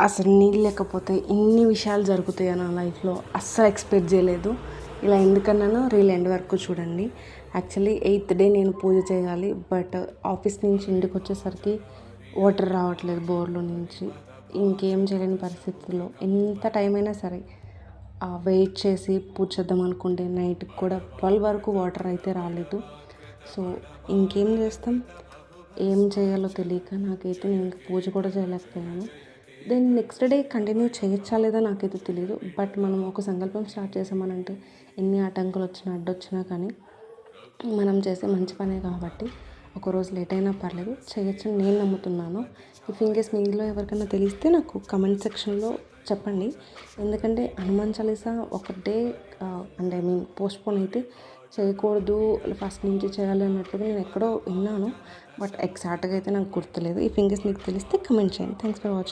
అసలు నీళ్ళు లేకపోతే ఇన్ని విషయాలు జరుగుతాయి నా లైఫ్లో అస్సలు ఎక్స్పెక్ట్ చేయలేదు. ఇలా ఎందుకన్నానో రీల్ ఎండ్ వరకు చూడండి. యాక్చువల్లీ 8th డే నేను పూజ చేయాలి. బట్ ఆఫీస్ నుంచి ఇంటికి వచ్చేసరికి వాటర్ రావట్లేదు బోర్లో నుంచి. ఇంకేం చేయలేని పరిస్థితుల్లో ఎంత టైం అయినా సరే వెయిట్ చేసి పూజ చేద్దాం అనుకుంటే నైట్కి కూడా 12 వరకు వాటర్ అయితే రాలేదు. సో ఇంకేం చేస్తాం, ఏం చేయాలో తెలియక నాకైతే నేను ఇంకా పూజ కూడా చేయలేకపోయాను. దెన్ నెక్స్ట్ డే కంటిన్యూ చేయొచ్చా లేదా నాకైతే తెలియదు. బట్ మనం ఒక సంకల్పం స్టార్ట్ చేసామనంటే ఎన్ని ఆటంకులు వచ్చినా అడ్డొచ్చినా కానీ మనం చేసే మంచి పనే కాబట్టి ఒకరోజు లేట్ అయినా పర్లేదు చేయొచ్చని నేను నమ్ముతున్నాను. ఇఫ్ ఇన్ కేస్ మీలో ఎవరికైనా తెలిస్తే నాకు కమెంట్ సెక్షన్లో చెప్పండి. ఎందుకంటే హనుమాన్ చాలీసా ఒక డే అంటే ఐ మీన్ పోస్ట్పోన్ అయితే చేయకూడదు, ఫస్ట్ నుంచి చేయాలి అన్నట్లుగా నేను ఎక్కడో విన్నాను. బట్ ఎగ్జాక్ట్గా అయితే నాకు గుర్తులేదు. ఇఫ్ ఇన్ కేస్ మీకు తెలిస్తే కమెంట్ చేయండి. Thanks for watching.